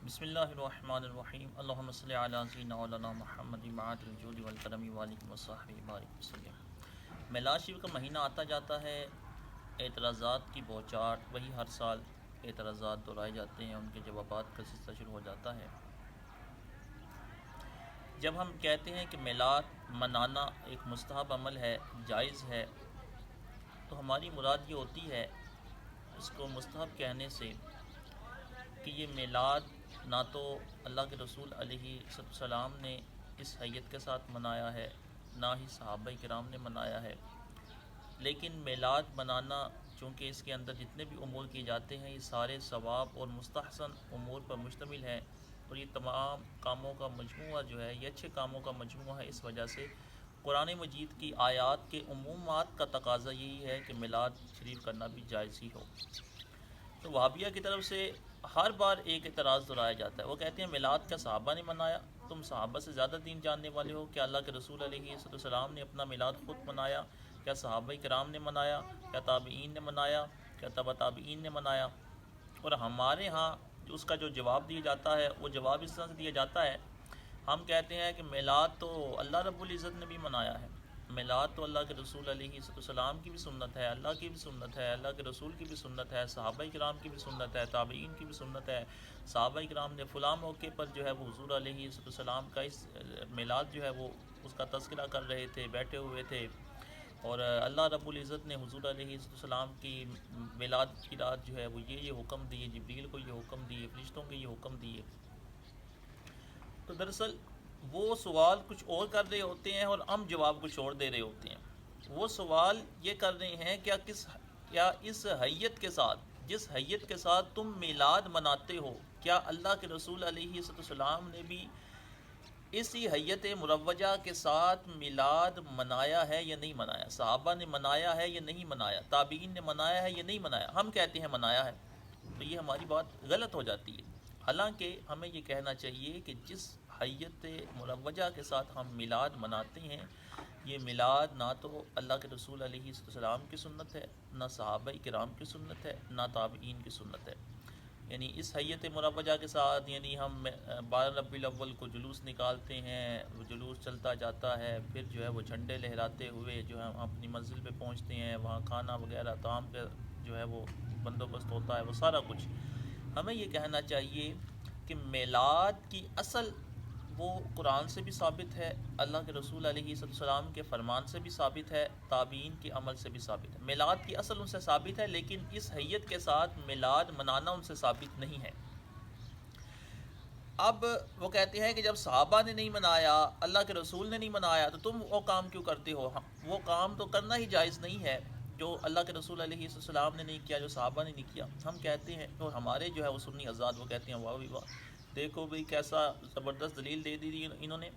بسم اللہ الرحمن الرحیم اللہم صلی علی سیدنا مولانا محمد معاد الجود والکرم والکم وصحبہ بارک وسلم۔ میلاد شریف کا مہینہ آتا جاتا ہے، اعتراضات کی بوچھار، وہی ہر سال اعتراضات دہرائے جاتے ہیں، ان کے جوابات کا سلسلہ شروع ہو جاتا ہے۔ جب ہم کہتے ہیں کہ میلاد منانا ایک مستحب عمل ہے، جائز ہے، تو ہماری مراد یہ ہوتی ہے اس کو مستحب کہنے سے کہ یہ میلاد نہ تو اللہ کے رسول علیہ السلام نے اس حیت کے ساتھ منایا ہے، نہ ہی صحابہ کرام نے منایا ہے، لیکن میلاد منانا چونکہ اس کے اندر جتنے بھی امور کیے جاتے ہیں یہ سارے ثواب اور مستحسن امور پر مشتمل ہے، اور یہ تمام کاموں کا مجموعہ جو ہے یہ اچھے کاموں کا مجموعہ ہے۔ اس وجہ سے قرآن مجید کی آیات کے عمومات کا تقاضا یہی ہے کہ میلاد شریف کرنا بھی جائز ہی ہو۔ تو وہابیہ کی طرف سے ہر بار ایک اعتراض دہرایا جاتا ہے، وہ کہتے ہیں میلاد کیا صحابہ نے منایا؟ تم صحابہ سے زیادہ دین جاننے والے ہو، کیا اللہ کے رسول علیہ السلام نے اپنا میلاد خود منایا؟ کیا صحابہ کرام نے منایا؟ کیا تابعین نے منایا؟ کیا تبع تابعین نے منایا؟ اور ہمارے ہاں اس کا جو جواب دیا جاتا ہے وہ جواب اس طرح سے دیا جاتا ہے، ہم کہتے ہیں کہ میلاد تو اللہ رب العزت نے بھی منایا ہے، میلاد تو اللہ کے رسول علیہ السلام کی بھی سنت ہے، اللہ کی بھی سنت ہے، اللہ کے رسول کی بھی سنت ہے، صحابہ کرام کی بھی سنت ہے، تابعین کی بھی سنت ہے۔ صحابہ کرام نے فلاں موقع پر جو ہے وہ حضور علیہ السلام کا اس میلاد جو ہے وہ اس کا تذکرہ کر رہے تھے، بیٹھے ہوئے تھے، اور اللہ رب العزت نے حضور علیہ السلام کی میلاد کی رات جو ہے وہ یہ حکم دیے، جبریل کو یہ حکم دیے، فرشتوں کو یہ حکم دیے۔ تو دراصل وہ سوال کچھ اور کر رہے ہوتے ہیں اور ہم جواب کچھ اور دے رہے ہوتے ہیں۔ وہ سوال یہ کر رہے ہیں کیا اس حیت کے ساتھ، جس حیت کے ساتھ تم میلاد مناتے ہو، کیا اللہ کے رسول علیہ السلام نے بھی اسی حیت مروجہ کے ساتھ میلاد منایا ہے یا نہیں منایا؟ صحابہ نے منایا ہے یا نہیں منایا؟ تابعین نے منایا ہے یا نہیں منایا؟ ہم کہتے ہیں منایا ہے، تو یہ ہماری بات غلط ہو جاتی ہے۔ حالانکہ ہمیں یہ کہنا چاہیے کہ جس حیت مروجہ کے ساتھ ہم میلاد مناتے ہیں، یہ میلاد نہ تو اللہ کے رسول علیہ السلام کی سنت ہے، نہ صحابہ کرام کی سنت ہے، نہ تابعین کی سنت ہے۔ یعنی اس حیت مروجہ کے ساتھ یعنی ہم 12 ربیع الاول کو جلوس نکالتے ہیں، وہ جلوس چلتا جاتا ہے، پھر جو ہے وہ جھنڈے لہراتے ہوئے جو ہے ہم اپنی منزل پہ پہنچتے ہیں، وہاں کھانا وغیرہ طعام کا جو ہے وہ بندوبست ہوتا ہے، وہ سارا کچھ۔ ہمیں یہ کہنا چاہیے کہ میلاد کی اصل وہ قرآن سے بھی ثابت ہے، اللہ کے رسول علیہ السلام کے فرمان سے بھی ثابت ہے، تابعین کے عمل سے بھی ثابت ہے۔ میلاد کی اصل ان سے ثابت ہے، لیکن اس حیت کے ساتھ میلاد منانا ان سے ثابت نہیں ہے۔ اب وہ کہتے ہیں کہ جب صحابہ نے نہیں منایا، اللہ کے رسول نے نہیں منایا، تو تم وہ کام کیوں کرتے ہو؟ وہ کام تو کرنا ہی جائز نہیں ہے جو اللہ کے رسول علیہ السلام نے نہیں کیا، جو صحابہ نے نہیں کیا۔ ہم کہتے ہیں، اور ہمارے جو ہے وہ سنی حضرات وہ کہتے ہیں واہ واہ، دیکھو بھئی کیسا زبردست دلیل دے دی انہوں نے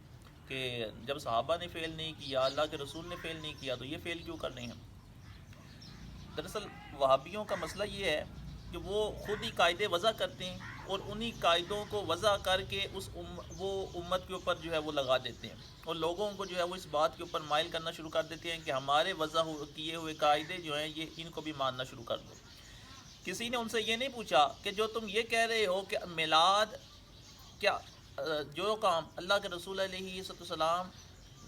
کہ جب صحابہ نے فعل نہیں کیا، اللہ کے رسول نے فعل نہیں کیا، تو یہ فعل کیوں کر رہے ہیں؟ دراصل وہابیوں کا مسئلہ یہ ہے کہ وہ خود ہی قاعدے وضع کرتے ہیں اور انہی قاعدوں کو وضع کر کے وہ امت کے اوپر جو ہے وہ لگا دیتے ہیں، اور لوگوں کو جو ہے وہ اس بات کے اوپر مائل کرنا شروع کر دیتے ہیں کہ ہمارے وضع کیے ہوئے قاعدے جو ہیں یہ ان کو بھی ماننا شروع کر دو۔ کسی نے ان سے یہ نہیں پوچھا کہ جو تم یہ کہہ رہے ہو کہ میلاد کیا جو کام اللہ کے رسول علیہ السلام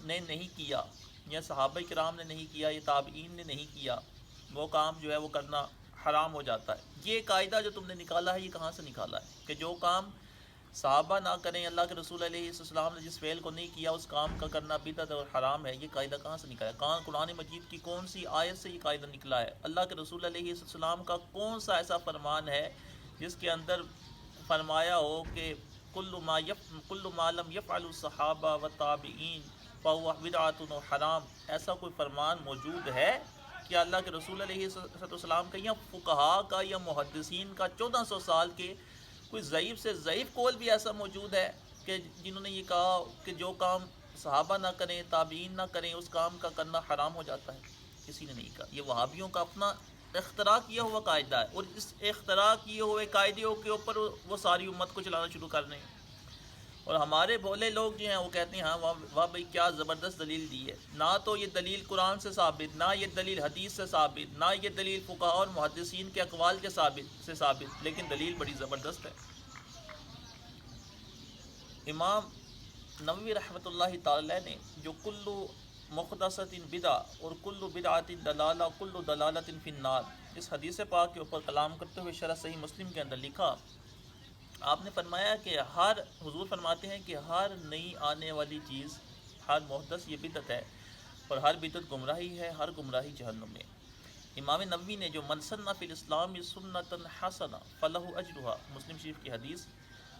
نے نہیں کیا، یا صحابہ کرام نے نہیں کیا، یا تابعین نے نہیں کیا، وہ کام جو ہے وہ کرنا حرام ہو جاتا ہے۔ یہ قاعدہ جو تم نے نکالا ہے یہ کہاں سے نکالا ہے کہ جو کام صحابہ نہ کریں، اللہ کے رسول علیہ السلام نے جس فعل کو نہیں کیا اس کام کا کرنا بدعت اور حرام ہے؟ یہ قاعدہ کہاں سے نکالا ہے؟ کہاں قرآن مجید کی کون سی آیت سے یہ قاعدہ نکلا ہے؟ اللہ کے رسول علیہ السلام کا کون سا ایسا فرمان ہے جس کے اندر فرمایا ہو کہ کل ما لم یفعل الصحابہ والتابعین فهو بدعۃ و حرام؟ ایسا کوئی فرمان موجود ہے کہ اللہ کے رسول علیہ السلام کا یا فقہاء کا یا محدثین کا 1400 سال کے کوئی ضعیف سے ضعیف قول بھی ایسا موجود ہے کہ جنہوں نے یہ کہا کہ جو کام صحابہ نہ کریں، تابعین نہ کریں، اس کام کا کرنا حرام ہو جاتا ہے؟ کسی نے نہیں کہا۔ یہ وہابیوں کا اپنا اختراع کیا ہوا قاعدہ ہے، اور اس اختراع کیے ہوئے قاعدوں کے اوپر وہ ساری امت کو چلانا شروع کر رہے ہیں۔ اور ہمارے بھولے لوگ جو ہیں وہ کہتے ہیں ہاں واہ بھائی کیا زبردست دلیل دی ہے، نہ تو یہ دلیل قرآن سے ثابت، نہ یہ دلیل حدیث سے ثابت، نہ یہ دلیل فقہاء اور محدثین کے اقوال کے ثابت، لیکن دلیل بڑی زبردست ہے۔ امام نووی رحمۃ اللہ تعالی نے جو کلو مقدست بدع اور کلو بدعت دلالہ کلو دلالت فی النار اس حدیث پاک کے اوپر کلام کرتے ہوئے شرح صحیح مسلم کے اندر لکھا، آپ نے فرمایا کہ حضور فرماتے ہیں کہ ہر نئی آنے والی چیز، ہر محدث یہ بدعت ہے، اور ہر بدعت گمراہی ہے، ہر گمراہی جہنم میں۔ امام نووی نے جو من سن فی الاسلام سنتا حسنہ فلہ اجرھا، مسلم شریف کی حدیث،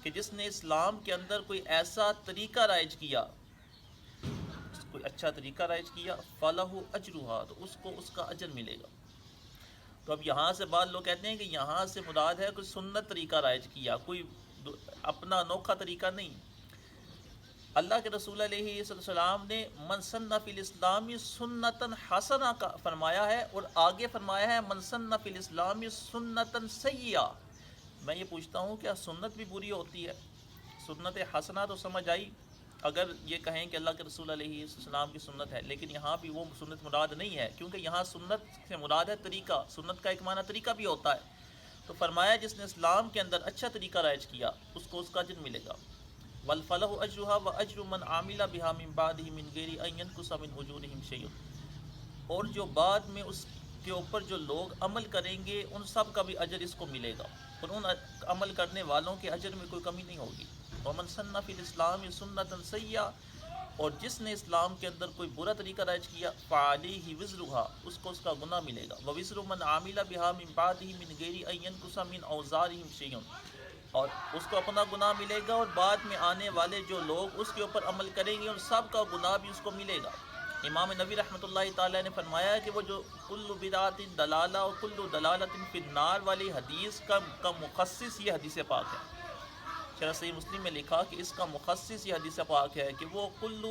کہ جس نے اسلام کے اندر کوئی ایسا طریقہ رائج کیا، کوئی اچھا طریقہ رائج کیا، فلہ اجرھا، تو اس کو اس کا اجر ملے گا۔ تو اب یہاں سے بعض لوگ کہتے ہیں کہ یہاں سے مراد ہے کوئی سنت طریقہ رائج کیا، کوئی اپنا انوکھا طریقہ نہیں۔ اللہ کے رسول علیہ السلام نے من سن فی الاسلام سنتا حسنہ کا فرمایا ہے، اور آگے فرمایا ہے من سن فی الاسلام سنتا سیئہ۔ میں یہ پوچھتا ہوں کیا سنت بھی بری ہوتی ہے؟ سنت حسنہ تو سمجھ آئی اگر یہ کہیں کہ اللہ کے رسول علیہ السلام کی سنت ہے، لیکن یہاں بھی وہ سنت مراد نہیں ہے، کیونکہ یہاں سنت سے مراد ہے طریقہ، سنت کا ایک معنی طریقہ بھی ہوتا ہے۔ تو فرمایا جس نے اسلام کے اندر اچھا طریقہ رائج کیا اس کو اس کا اجر ملے گا۔ والفلح اجرھا واجر من عمل بها من بعده من غیر ان ينقص من اجورهم شیء، اور جو بعد میں اس کے اوپر جو لوگ عمل کریں گے ان سب کا بھی اجر اس کو ملے گا، اور ان عمل کرنے والوں کے اجر میں کوئی کمی نہیں ہوگی۔ ومن سن فی الاسلام سنتا سیئہ، اور جس نے اسلام کے اندر کوئی برا طریقہ رائج کیا فعلیہ وزرھا، اس کو اس کا گناہ ملے گا، ووزر من عمل بها من بعده من غیر ان ينقص من اوزارهم شیء، اور اس کو اپنا گناہ ملے گا، اور بعد میں آنے والے جو لوگ اس کے اوپر عمل کریں گے ان سب کا گناہ بھی اس کو ملے گا۔ امام نبی رحمۃ اللہ تعالی نے فرمایا کہ وہ جو کل بدعت دلالہ اور کل دلالت فی النار والی حدیث کا مخصص یہ حدیث پاک ہے۔ شرح صحیح مسلم میں لکھا کہ اس کا مخصص یہ حدیث پاک ہے کہ وہ کل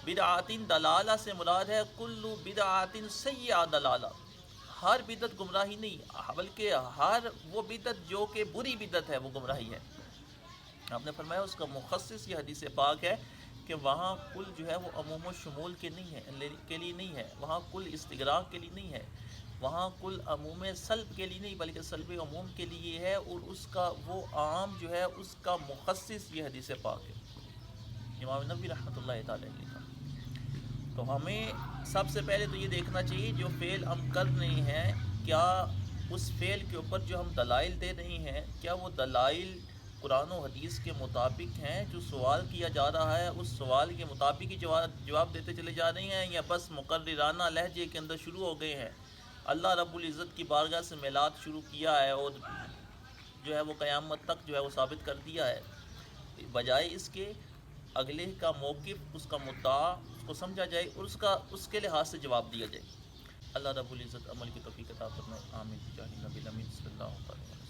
بدعت دلالہ سے مراد ہے کل بدعت سیئہ دلالہ، ہر بدعت گمراہی نہیں بلکہ ہر وہ بدعت جو کہ بری بدعت ہے وہ گمراہی ہے۔ آپ نے فرمایا اس کا مخصص یہ حدیث پاک ہے کہ وہاں کل جو ہے وہ عموم و شمول کے لیے نہیں ہے، وہاں کل استغراق کے لیے نہیں ہے، وہاں کل عموم سلب کے لیے نہیں بلکہ سلب عموم کے لیے ہے، اور اس کا وہ عام جو ہے اس کا مخصص یہ حدیث پاک ہے۔ امام نبوی رحمۃ اللہ تعالی نے لکھا۔ تو ہمیں سب سے پہلے تو یہ دیکھنا چاہیے جو فعل ہم کر رہے ہیں کیا اس فعل کے اوپر جو ہم دلائل دے رہے ہیں کیا وہ دلائل قرآن و حدیث کے مطابق ہیں، جو سوال کیا جا رہا ہے اس سوال کے مطابق ہی جواب دیتے چلے جا رہے ہیں، یا بس مقررانہ لہجے کے اندر شروع ہو گئے ہیں۔ اللہ رب العزت کی بارگاہ سے میلاد شروع کیا ہے اور جو ہے وہ قیامت تک جو ہے وہ ثابت کر دیا ہے، بجائے اس کے اگلے کا موقف، اس کا مدعا اس کو سمجھا جائے اور اس کے لحاظ سے جواب دیا جائے۔ اللہ رب العزت عمل کی توفیق عطا فرمائے، آمین بجاہ نبی الامین صلی اللہ علیہ وسلم۔